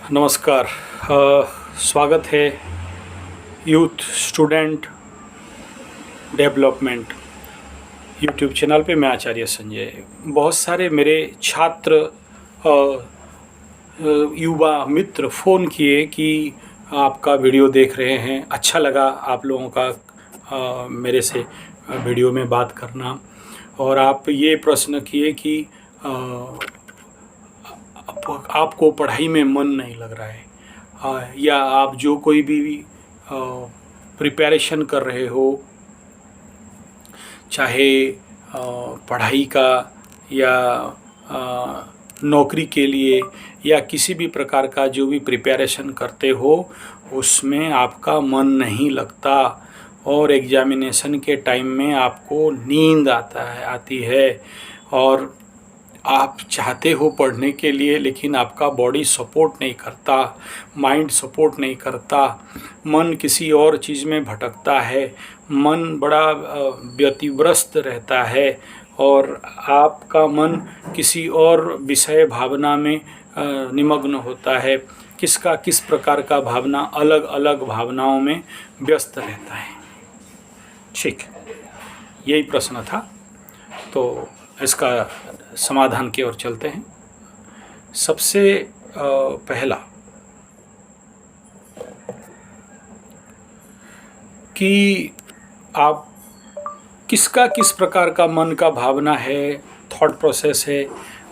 नमस्कार। स्वागत है youth student development YouTube channel पे। मैं आचार्य संजय। बहुत सारे मेरे छात्र युवा मित्र फ़ोन किए कि आपका वीडियो देख रहे हैं, अच्छा लगा आप लोगों का मेरे से वीडियो में बात करना। और आप ये प्रश्न किए कि आपको पढ़ाई में मन नहीं लग रहा है, या आप जो कोई भी प्रिपरेशन कर रहे हो, चाहे पढ़ाई का या नौकरी के लिए या किसी भी प्रकार का जो भी प्रिपरेशन करते हो, उसमें आपका मन नहीं लगता और एग्जामिनेशन के टाइम में आपको नींद आती है और आप चाहते हो पढ़ने के लिए, लेकिन आपका बॉडी सपोर्ट नहीं करता, माइंड सपोर्ट नहीं करता, मन किसी और चीज़ में भटकता है, मन बड़ा व्यतिव्यस्त रहता है और आपका मन किसी और विषय भावना में निमग्न होता है। किसका किस प्रकार का भावना, अलग अलग भावनाओं में व्यस्त रहता है। ठीक, यही प्रश्न था, तो इसका समाधान की ओर चलते हैं। सबसे पहला कि आप किसका किस प्रकार का मन का भावना है, थॉट प्रोसेस है,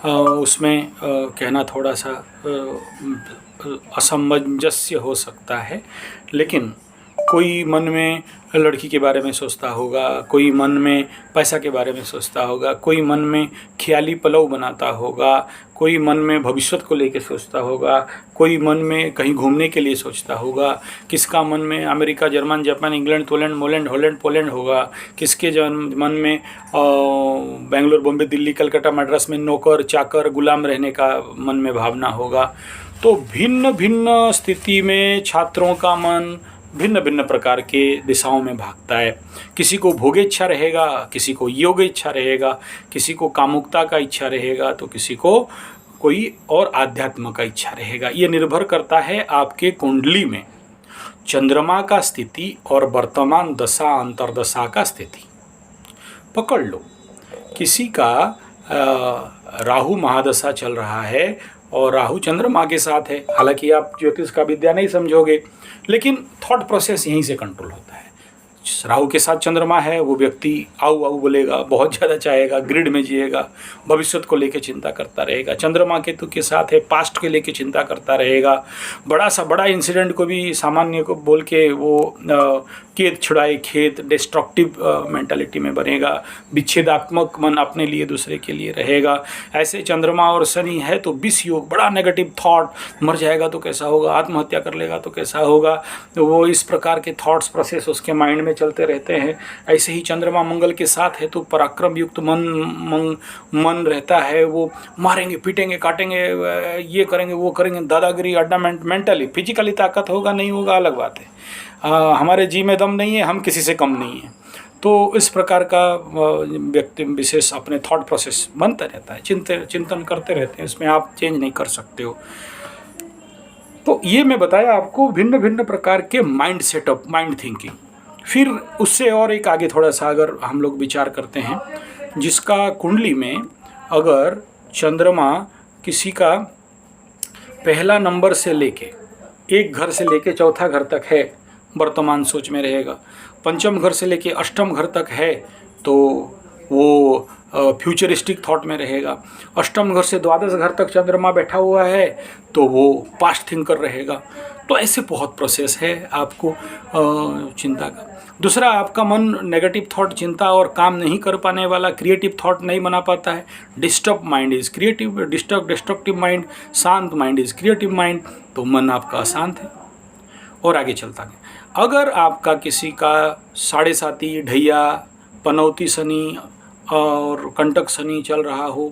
उसमें कहना थोड़ा सा असमंजस्य हो सकता है। लेकिन कोई मन में लड़की के बारे में सोचता होगा, कोई मन में पैसा के बारे में सोचता होगा, कोई मन में ख्याली पलव बनाता होगा, कोई मन में भविष्य को लेकर सोचता होगा, कोई मन में कहीं घूमने के लिए सोचता होगा, किसका मन में America, German, Japan, England, Poland, मोलैंड, हॉलैंड, पोलैंड होगा, किसके मन में बेंगलोर, बॉम्बे, दिल्ली, कलकत्ता, मद्रास में नौकर चाकर गुलाम रहने का मन में भावना होगा। तो भिन्न भिन्न स्थिति में छात्रों का मन भिन्न भिन्न प्रकार के दिशाओं में भागता है। किसी को भोगेच्छा रहेगा, किसी को योग इच्छा रहेगा, किसी को कामुकता का इच्छा रहेगा, तो किसी को कोई और आध्यात्म का इच्छा रहेगा। ये निर्भर करता है आपके कुंडली में चंद्रमा का स्थिति और वर्तमान दशा अंतर्दशा का स्थिति। पकड़ लो, किसी का राहु महादशा चल रहा है और राहु चंद्रमा के साथ है। हालांकि आप ज्योतिष का विद्या नहीं समझोगे, लेकिन थॉट प्रोसेस यहीं से कंट्रोल होता है। राहु के साथ चंद्रमा है, वो व्यक्ति आऊ आऊ बोलेगा, बहुत ज़्यादा चाहेगा, ग्रिड में जिएगा, भविष्य को लेके चिंता करता रहेगा। चंद्रमा केतु के साथ है, पास्ट के लेके चिंता करता रहेगा। बड़ा इंसिडेंट को भी सामान्य को बोल के वो खेत छुड़ाए खेत, डिस्ट्रक्टिव मेंटालिटी में बनेगा, विच्छेदात्मक मन अपने लिए दूसरे के लिए रहेगा। ऐसे चंद्रमा और शनि है तो विष योग, बड़ा नेगेटिव थॉट, मर जाएगा तो कैसा होगा, आत्महत्या कर लेगा तो कैसा होगा, तो वो इस प्रकार के थॉट्स प्रोसेस उसके माइंड में चलते रहते हैं। ऐसे ही चंद्रमा मंगल के साथ है तो पराक्रम युक्त मन रहता है। वो मारेंगे पीटेंगे काटेंगे, ये करेंगे वो करेंगे, दादागिरी अड्डा। मेंटली फिजिकली ताकत होगा नहीं होगा अलग बात है। हमारे जी में दम नहीं है, हम किसी से कम नहीं है। तो इस प्रकार का व्यक्ति विशेष अपने थॉट प्रोसेस बनता रहता है, चिंतन करते रहते हैं, इसमें आप चेंज नहीं कर सकते हो। तो ये मैं बताया आपको भिन्न भिन्न प्रकार के माइंड सेटअप, माइंड थिंकिंग। फिर उससे और एक आगे थोड़ा सा अगर हम लोग विचार करते हैं, जिसका कुंडली में अगर चंद्रमा किसी का पहला नंबर से लेके, एक घर से लेके चौथा घर तक है, वर्तमान सोच में रहेगा। पंचम घर से लेके अष्टम घर तक है तो वो फ्यूचरिस्टिक थॉट में रहेगा। अष्टम घर से द्वादश घर तक चंद्रमा बैठा हुआ है तो वो पास्ट थिंकर रहेगा। तो ऐसे बहुत प्रोसेस है आपको चिंता का। दूसरा, आपका मन नेगेटिव थॉट, चिंता और काम नहीं कर पाने वाला, क्रिएटिव थॉट नहीं बना पाता है। Disturb mind is creative, destructive mind, शांत माइंड इज क्रिएटिव माइंड। तो मन आपका अशांत है। और आगे चलता है, अगर आपका किसी का साढ़े साती, ढैया, पनौती शनि और कंटक शनि चल रहा हो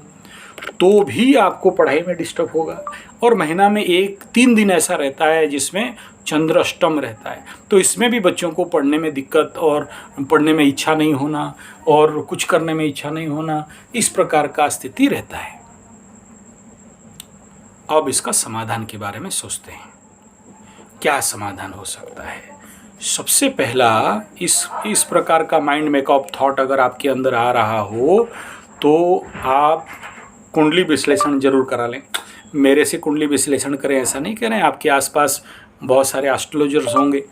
तो भी आपको पढ़ाई में डिस्टर्ब होगा। और महीना में 3 दिन ऐसा रहता है जिसमें चंद्र अष्टम रहता है, तो इसमें भी बच्चों को पढ़ने में दिक्कत और पढ़ने में इच्छा नहीं होना और कुछ करने में इच्छा नहीं होना, इस प्रकार का स्थिति रहता है। अब इसका समाधान के बारे में सोचते हैं। क्या समाधान हो सकता है? सबसे पहला, इस प्रकार का माइंड मेकअप थॉट अगर आपके अंदर आ रहा हो तो आप कुंडली विश्लेषण जरूर करा लें। मेरे से कुंडली विश्लेषण करें ऐसा नहीं करें, आपके आसपास बहुत सारे एस्ट्रोलॉजर्स होंगे,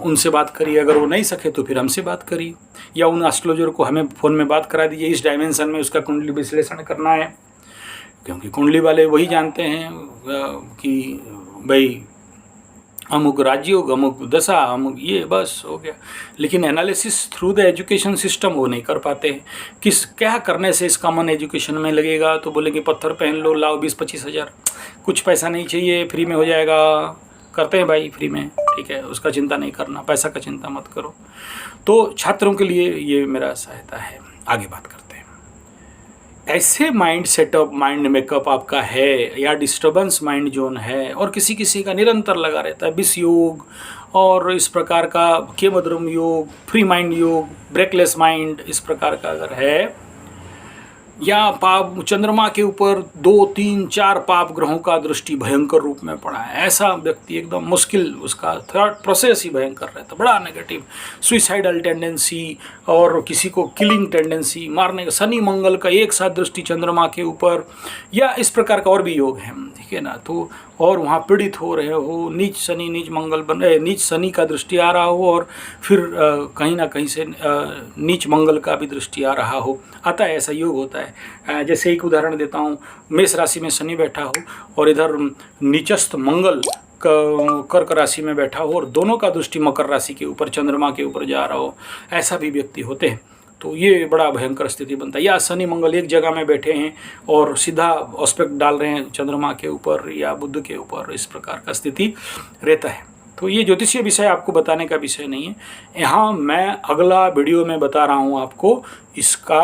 उनसे बात करिए। अगर वो नहीं सके तो फिर हमसे बात करिए, या उन एस्ट्रोलॉजर को हमें फ़ोन में बात करा दीजिए, इस डायमेंशन में उसका कुंडली विश्लेषण करना है। क्योंकि कुंडली वाले वही जानते हैं कि भाई अमुक राजयोग, अमुक दशा, अमुक ये, बस हो गया। लेकिन analysis through the education system वो नहीं कर पाते हैं। क्या करने से इस कॉमन एजुकेशन में लगेगा? तो बोलेंगे पत्थर पहन लो, लाओ 20-25 हज़ार, कुछ पैसा नहीं चाहिए, फ्री में हो जाएगा। करते हैं भाई फ्री में, ठीक है, उसका चिंता नहीं करना, पैसा का चिंता मत करो। तो छात्रों के लिए ये मेरा सहायता है। आगे बात करते हैं। ऐसे माइंड सेटअप, माइंड मेकअप आपका है, या डिस्टर्बेंस माइंड जोन है और किसी किसी का निरंतर लगा रहता है, विष योग और इस प्रकार का केमद्रम योग, फ्री माइंड योग, ब्रेकलेस माइंड, इस प्रकार का अगर है, या पाप चंद्रमा के ऊपर 2, 3, 4 पाप ग्रहों का दृष्टि भयंकर रूप में पड़ा है, ऐसा व्यक्ति एकदम मुश्किल, उसका थॉट प्रोसेस ही भयंकर रहता है, बड़ा नेगेटिव, सुइसाइडल टेंडेंसी और किसी को किलिंग टेंडेंसी, मारने का, शनि मंगल का एक साथ दृष्टि चंद्रमा के ऊपर, या इस प्रकार का और भी योग है, ठीक है ना। तो और वहाँ पीड़ित हो रहे हो, नीच शनि नीच मंगल बन रहे, नीच शनि का दृष्टि आ रहा हो और फिर कहीं ना कहीं से नीच मंगल का भी दृष्टि आ रहा हो, आता है, ऐसा योग होता है। जैसे एक उदाहरण देता हूँ, मेष राशि में शनि बैठा हो और इधर नीचस्थ मंगल कर्क राशि में बैठा हो और दोनों का दृष्टि मकर राशि के ऊपर, चंद्रमा के ऊपर जा रहा हो, ऐसा भी व्यक्ति होते हैं। तो ये बड़ा भयंकर स्थिति बनता है। या शनि मंगल एक जगह में बैठे हैं और सीधा ऑस्पेक्ट डाल रहे हैं चंद्रमा के ऊपर या बुध के ऊपर, इस प्रकार का स्थिति रहता है। तो ये ज्योतिषीय विषय आपको बताने का विषय नहीं है। यहाँ मैं अगला वीडियो में बता रहा हूँ आपको इसका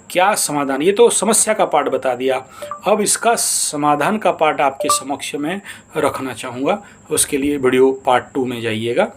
क्या समाधान। ये तो समस्या का पार्ट बता दिया, अब इसका समाधान का पार्ट आपके समक्ष में रखना चाहूँगा। उसके लिए वीडियो पार्ट 2 में जाइएगा।